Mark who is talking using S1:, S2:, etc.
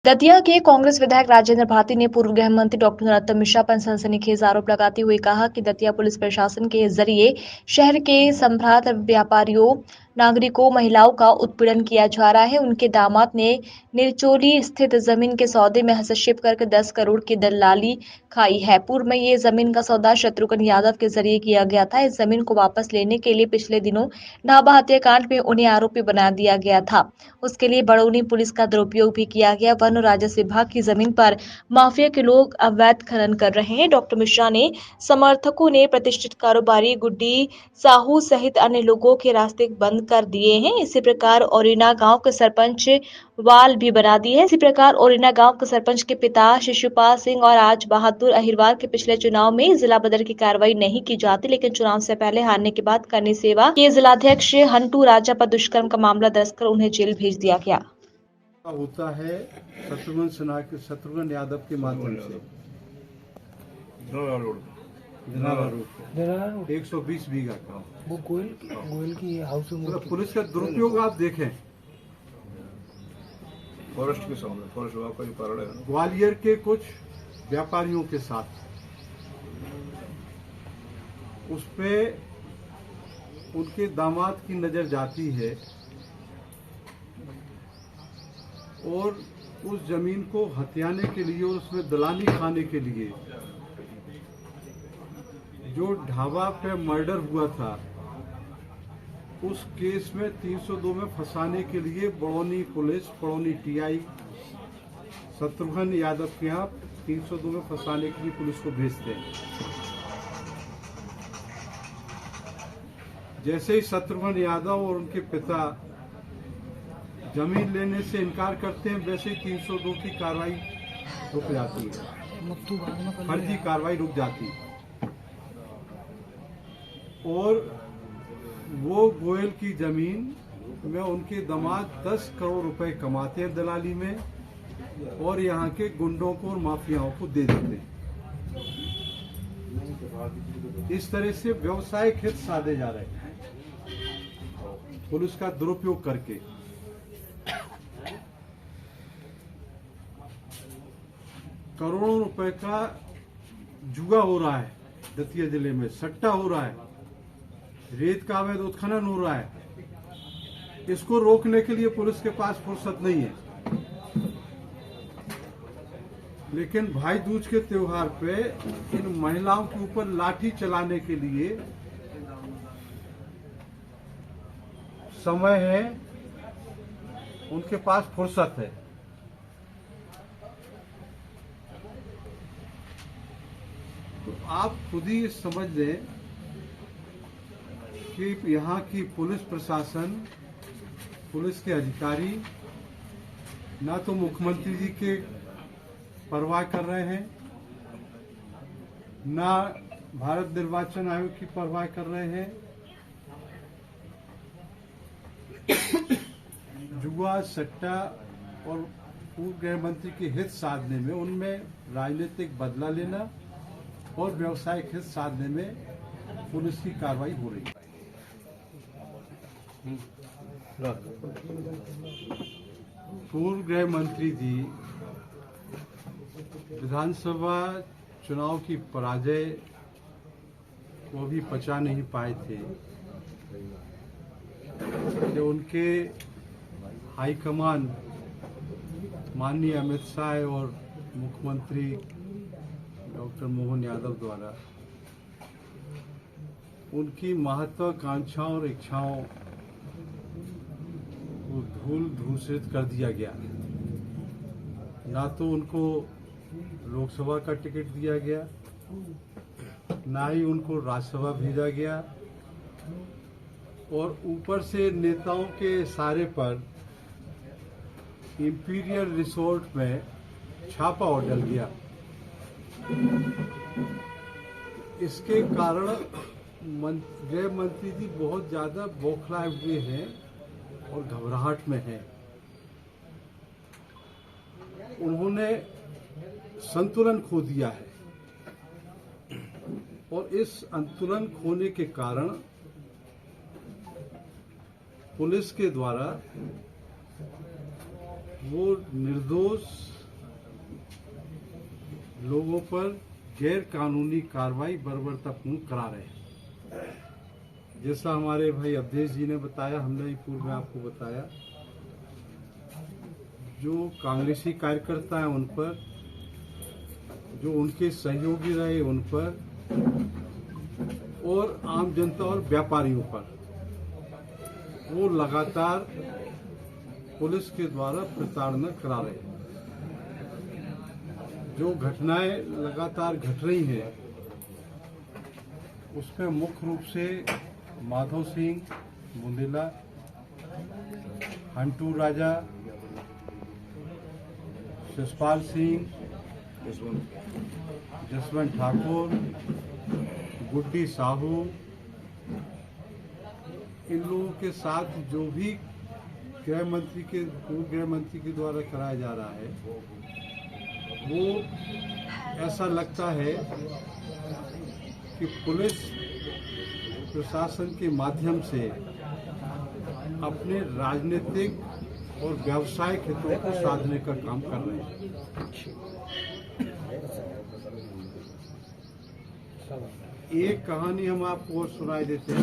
S1: दतिया के कांग्रेस विधायक राजेंद्र भारती ने पूर्व गृह मंत्री डॉक्टर नरोत्तम मिश्रा पर सनसनीखेज आरोप लगाते हुए कहा कि दतिया पुलिस प्रशासन के जरिए शहर के संभ्रांत व्यापारियों, नागरिकों, महिलाओं का उत्पीड़न किया जा रहा है। उनके दामाद ने निरचोली स्थित जमीन के सौदे में हस्तक्षेप करके 10 करोड़ की दलाली खाई है। पूर्व में ये जमीन का सौदा शत्रुघ्न यादव के जरिए किया गया था। इस जमीन को वापस लेने के लिए पिछले दिनों ढाबा हत्याकांड में उन्हें आरोपी बना दिया गया था। उसके लिए बड़ौनी पुलिस का दुरुपयोग भी किया गया। वन और राजस्व विभाग की जमीन पर माफिया के लोग अवैध खनन कर रहे हैं। डॉक्टर मिश्रा ने समर्थकों ने प्रतिष्ठित कारोबारी गुड्डी साहू सहित अन्य लोगों के रास्ते बंद कर दिए हैं। इसी प्रकार ओरिना गांव के सरपंच वाल भी बना दी है। इसी प्रकार ओरिना गांव के सरपंच के पिता शिशुपाल सिंह और आज बहादुर अहिरवार के पिछले चुनाव में जिला बदर की कार्रवाई नहीं की जाती, लेकिन चुनाव से पहले हारने के बाद करनी सेवा के जिलाध्यक्ष हंटू राजा पर दुष्कर्म का मामला दर्ज कर उन्हें जेल भेज दिया गया।
S2: होता है शत्रुघ्न यादव के माध्यम से दिनारा रोड 120 बीघा का
S3: वो गोयल की हाउस में
S2: पुलिस का दुरुपयोग आप देखें।
S4: फॉरेस्ट के सामने फॉरेस्ट विभाग का जो कार्यालय है
S2: ग्वालियर के कुछ व्यापारियों के साथ उस पे उनके दामाद की नजर जाती है और उस जमीन को हथियाने के लिए और उसमें दलाली खाने के लिए जो ढाबा पे मर्डर हुआ था उस केस में 302 में फंसाने के लिए बड़ौनी पुलिस, बड़ौनी टीआई शत्रुघ्न यादव के यहाँ 302 में फंसाने के लिए पुलिस को भेजते हैं। जैसे ही शत्रुघ्न यादव और उनके पिता जमीन लेने से इनकार करते हैं, वैसे ही 302 की कार्रवाई रुक जाती है, फर्जी कार्रवाई रुक जाती है और वो गोयल की जमीन में उनके दामाद 10 करोड़ रुपए कमाते हैं दलाली में और यहाँ के गुंडों को और माफियाओं को दे देते हैं। इस तरह से व्यवसायिक हित साधे जा रहे हैं पुलिस का दुरुपयोग करके। करोड़ों रुपए का जुआ हो रहा है दतिया जिले में, सट्टा हो रहा है, रेत का अवैध उत्खनन हो रहा है। इसको रोकने के लिए पुलिस के पास फुर्सत नहीं है, लेकिन भाई दूज के त्योहार पे इन महिलाओं के ऊपर लाठी चलाने के लिए समय है, उनके पास फुर्सत है। तो आप खुद ही समझ लें कि यहाँ की पुलिस प्रशासन, पुलिस के अधिकारी ना तो मुख्यमंत्री जी के परवाह कर रहे हैं, ना भारत निर्वाचन आयोग की परवाह कर रहे हैं। जुआ, सट्टा और पूर्व गृह मंत्री के हित साधने में, उनमें राजनीतिक बदला लेना और व्यवसायिक हित साधने में पुलिस की कार्रवाई हो रही है। पूर्व गृह मंत्री जी विधानसभा चुनाव की पराजय को भी पचा नहीं पाए थे कि उनके हाईकमान माननीय अमित शाह और मुख्यमंत्री डॉक्टर मोहन यादव द्वारा उनकी महत्वाकांक्षाओं और इच्छाओं को धूल धूसरित कर दिया गया। ना तो उनको लोकसभा का टिकट दिया गया, ना ही उनको राज्यसभा भेजा गया और ऊपर से नेताओं के इशारे पर इंपीरियल रिसोर्ट में छापा और डल गया। इसके कारण गृह मंत्री जी बहुत ज्यादा बौखलाए हुए हैं और घबराहट में हैं। उन्होंने संतुलन खो दिया है और इस संतुलन खोने के कारण पुलिस के द्वारा वो निर्दोष लोगों पर गैर कानूनी कार्रवाई बर्बरतापूर्ण करा रहे हैं। जैसा हमारे भाई अवधेश जी ने बताया, हमने भी पूर्व में आपको बताया, जो कांग्रेसी कार्यकर्ता हैं उन पर, जो उनके सहयोगी रहे उन पर, और आम जनता और व्यापारियों पर वो लगातार पुलिस के द्वारा प्रताड़ना करा रहे हैं। जो घटनाएं लगातार घट रही हैं उसमें मुख्य रूप से माधव सिंह बुंदेला, हंटू राजा, शिषपाल सिंह, जसवंत ठाकुर, गुड्डी साहू, इन लोगों के साथ जो भी पूर्व गृह मंत्री के द्वारा कराया जा रहा है, वो ऐसा लगता है कि पुलिस प्रशासन के माध्यम से अपने राजनीतिक और व्यावसायिक हितों को साधने का काम कर रहे हैं। एक कहानी हम आपको और सुनाई देते हैं।